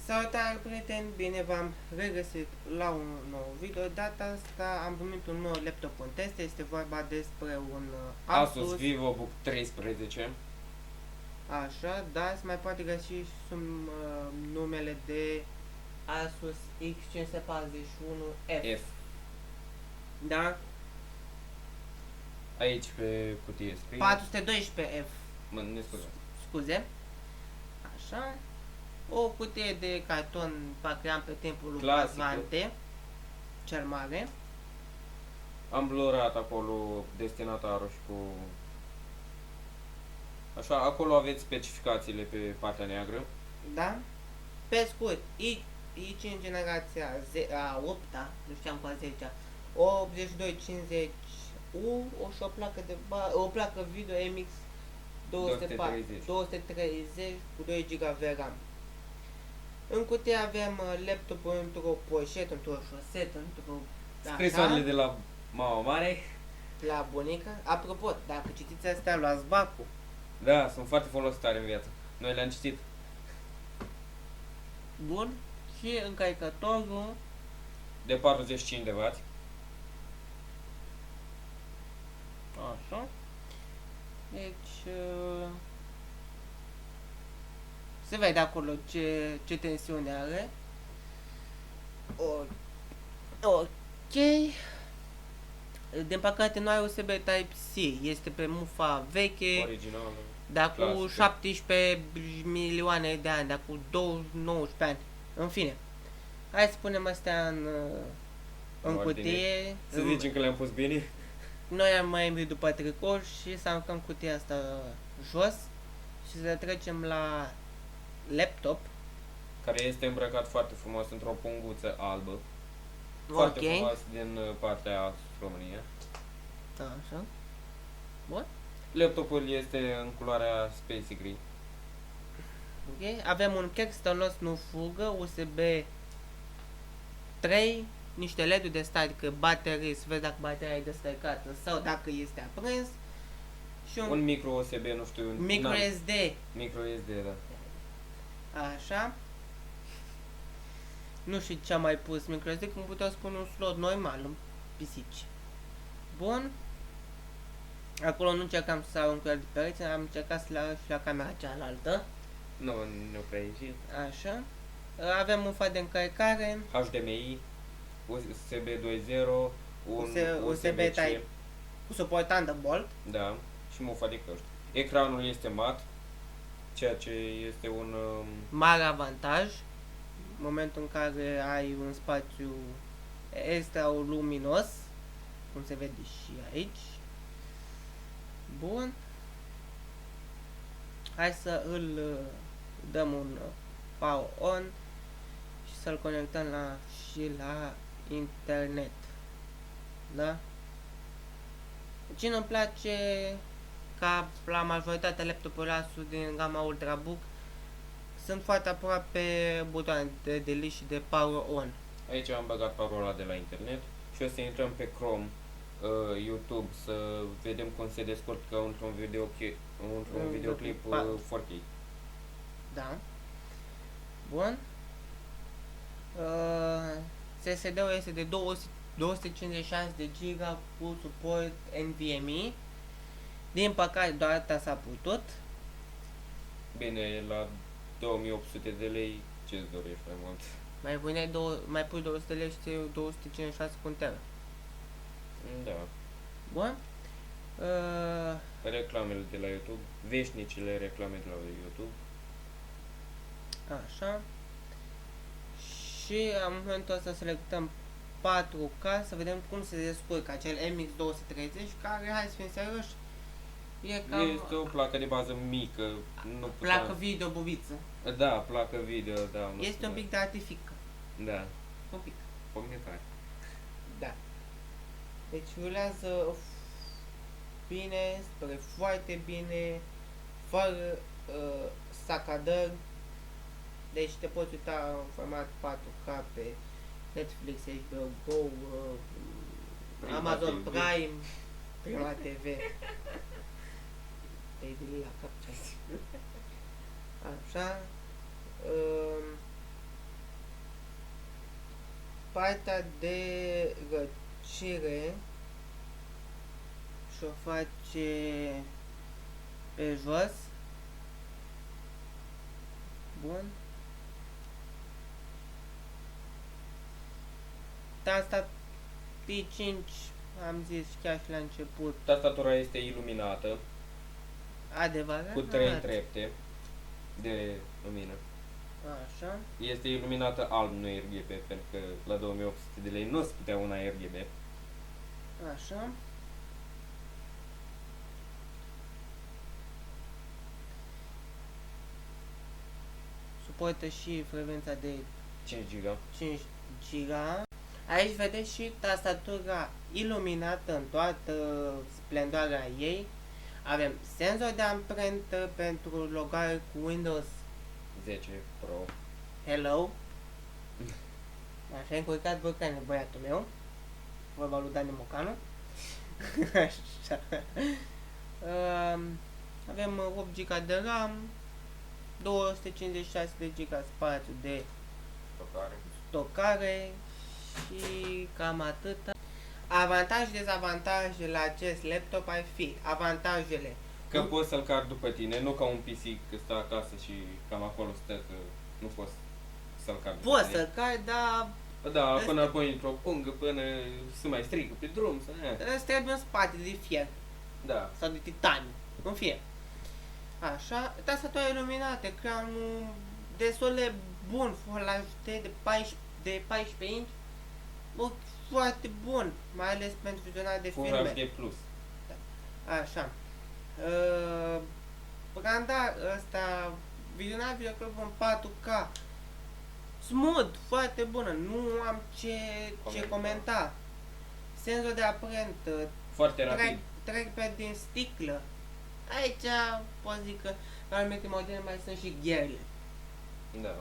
Salutare prieteni, bine v-am regăsit la un nou video. Data asta am primit un nou laptop în test. Este vorba despre un Asus VivoBook 13. Așa, dar se mai poate găsi sub numele de Asus X541F. F. Da? Aici pe cutie scrie. 412F. Ne scuzați. Scuze. Așa. O cutie de carton pacream pe timpul lui Clasică. Vante, cel mare. Am blurat acolo destinatarul și cu... Așa, acolo aveți specificațiile pe partea neagră. Da? Pe scurt, aici în generația a 8-a, nu știam cu a 10-a, 8250U, și o placă video MX 230 cu 2 GB RAM. În cutie avem laptopul într-o poșetă, într-o șosetă, într-o... Scrisoarele de la mama mare. La bunica. Apropo, dacă citiți astea, luați bacul. Da, sunt foarte folositoare în viață. Noi le-am citit. Bun. Și încărcătorul De 45 de W. așa. Deci se vede acolo ce tensiune are. Ok. Din păcate nu are USB Type-C, este pe mufa veche, Originală. dar cu clasică. 17 milioane de ani, dar cu 19 ani. În fine. Hai să punem astea în ordine. cutie. Să zicem că le-am pus bine. Noi am mai îmbrit după tricou și să aruncăm cutia asta jos și să trecem la laptop. Care este îmbrăcat foarte frumos într-o punguță albă. Foarte Ok. frumos din partea România. Așa. Bun. Laptopul este în culoarea Space Gray. Ok. Avem un check stănos, nu fugă, USB 3, niște LED-uri de statică, baterii, să vezi dacă bateria e descărcată sau dacă este aprins. Și Un micro USB, nu știu, micro SD. micro SD, da. Așa. Nu știu ce am mai pus micro SD, cum puteau spune un slot normal, în pisici. Bun. Acolo nu încercam să arunc de pereți, am încercat să le arunc și la camera cealaltă. Nu prea ieșit. Așa. Avem un faz de încărcare. HDMI, USB 2.0, un USB USB-C, Type. Cu suport Thunderbolt. da, și mufa de căști. Ecranul este mat, ceea ce este un... Mare avantaj. În momentul în care ai un spațiu extra luminos, cum se vede și aici. Bun. Hai să îl dăm un power on și să-l conectăm și la internet. Da? Deci îmi place ca la majoritatea laptopurilor Asus din gama Ultrabook sunt foarte aproape butoane de delete și de power on. Aici am băgat parola de la internet și o să intrăm pe Chrome, YouTube, să vedem cum se descurcă într-un videoclip 4K. Da. Bun. SSD-ul este de 256 de GB cu suport NVMe. Din păcate doar atâta s-a putut. Bine, la 2800 de lei, ce-ți dorești mai mult? Mai pui 200 lei și 256 cu un tera. Da. Bun. Reclamele de la YouTube, veșnicile reclame de la YouTube. Așa. Și în momentul ăsta selectăm 4K să vedem cum se descurcă acel MX230 care, hai să fim serioși, e cam Este o placă de bază mică. Nu placă video bubiță. Da, placă video, da. Este un pic de artifică. Da, Un pic. pomnitare. Da. Deci rulează bine, spre foarte bine, fără sacadări. Deci te poți uita în format 4K pe Netflix, HBO Go, Prima Amazon TV. Prime, Prima TV. Te-ai la cap. Așa. partea de răcire și o face pe jos. Bun. Asta P5 am zis chiar și la început. Tastatura este iluminată Adevărat? cu 3 trepte de lumină. Așa. Este iluminată alb, nu RGB, pentru că la 2800 de lei nu se putea una RGB. Așa. Suportă și frecvența de 5 GB. 5 GB. Aici vedeți și tastatura iluminată în toată splendoarea ei. Avem senzor de amprentă pentru logare cu Windows 10 Pro. Hello. Așa, încurcat borcane băiatul meu. Vorba lui Dani Mocanu. Așa. Avem 8 GB de RAM, 256 de GB spațiu de stocare și cam atâta. Avantaje și dezavantaje la acest laptop ar fi avantajele. Că poți să-l car după tine, nu ca un PC că stă acasă și cam acolo stă, că nu poți să-l car după Poți tine. să cari, dar Da, până apoi într-o pungă, până să mai strică pe drum, să... îți trebuie un spate de fier Da. sau de titaniu, în fier. Așa, tastatura iluminată, ecranul destul de bun, Full HD de 14 inch, foarte bun, mai ales pentru vizionare de Full filme. HD Plus. Așa. Branda ăsta, vizionarea videoclip în 4K. Smooth, foarte bună, nu am ce comenta. Senzor de amprentă, Foarte rapid. trackpad din sticlă. Aici pot zic că la anumite modele mai sunt și gherle. Da.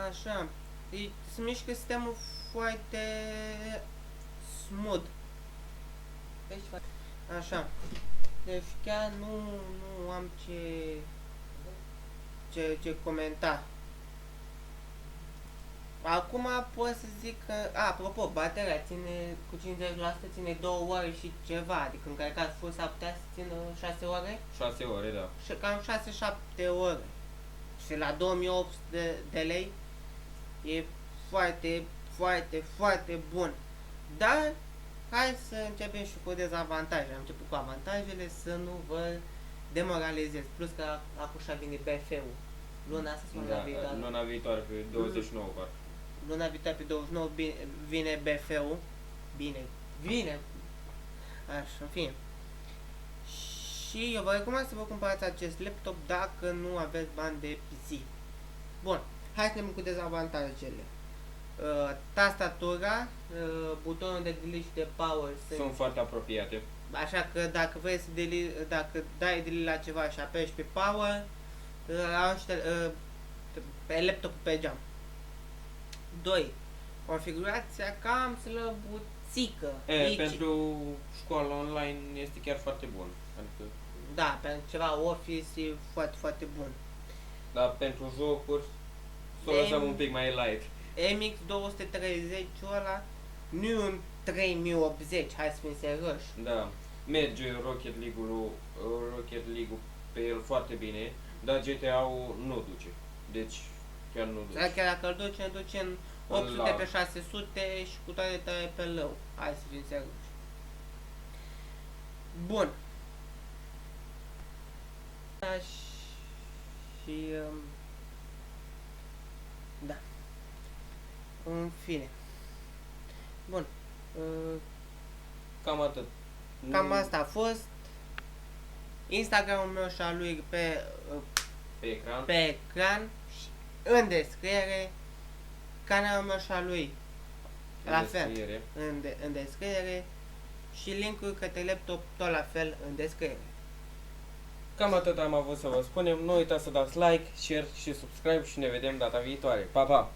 Așa. Deci se mișcă sistemul foarte smooth. Deci, așa. Deci chiar nu am ce comenta. Acum pot să zic că, apropo, bateria ține cu 50%, ține 2 ore și ceva, adică încărcat full s-ar putea să țină 6 ore? 6 ore, da. Și cam 6-7 ore. Și la 2800 de lei e foarte, foarte, foarte bun. Dar hai să începem și cu dezavantajele. Am început cu avantajele, să nu vă demoralizez. Plus că acum și-a venit BF-ul. Luna asta sau luna viitoare? Luna viitoare, pe 29, parcă. Luna viitoare pe 29 vine BF-ul. Vine. Așa, în fine. Și eu vă recomand să vă cumpărați acest laptop dacă nu aveți bani de PC. Bun, hai să ne cu dezavantajele. Tastatura, butonul de delete și de power Sunt foarte apropiate. așa că dacă vrei să dacă dai delete la ceva și apeși pe power, pe laptopul pe geam. 2. Configurația cam slăbuțică. Pentru școală online este chiar foarte bun. Adică, Da, pentru ceva Office e foarte, foarte bun. dar pentru jocuri să o lăsăm un pic mai light. MX 230 ăla nu e un 3080, hai să fim serioși. Da. Merge Rocket League-ul pe el foarte bine, dar GTA-ul nu duce. Deci chiar nu duce. Chiar dacă îl duce, ne duce în 800 pe 600 și cu toate tăie pe lău. Hai să fim serioși. Bun. Și da. În fine. Bun. Cam atât. Cam asta a fost. Instagramul meu și al lui Pe ecran. și în descriere. Canalul meu și al lui la fel în descriere. Și linkul către laptop tot la fel în descriere. Cam atât am avut să vă spunem. Nu uitați să dați like, share și subscribe și ne vedem data viitoare. Pa, pa!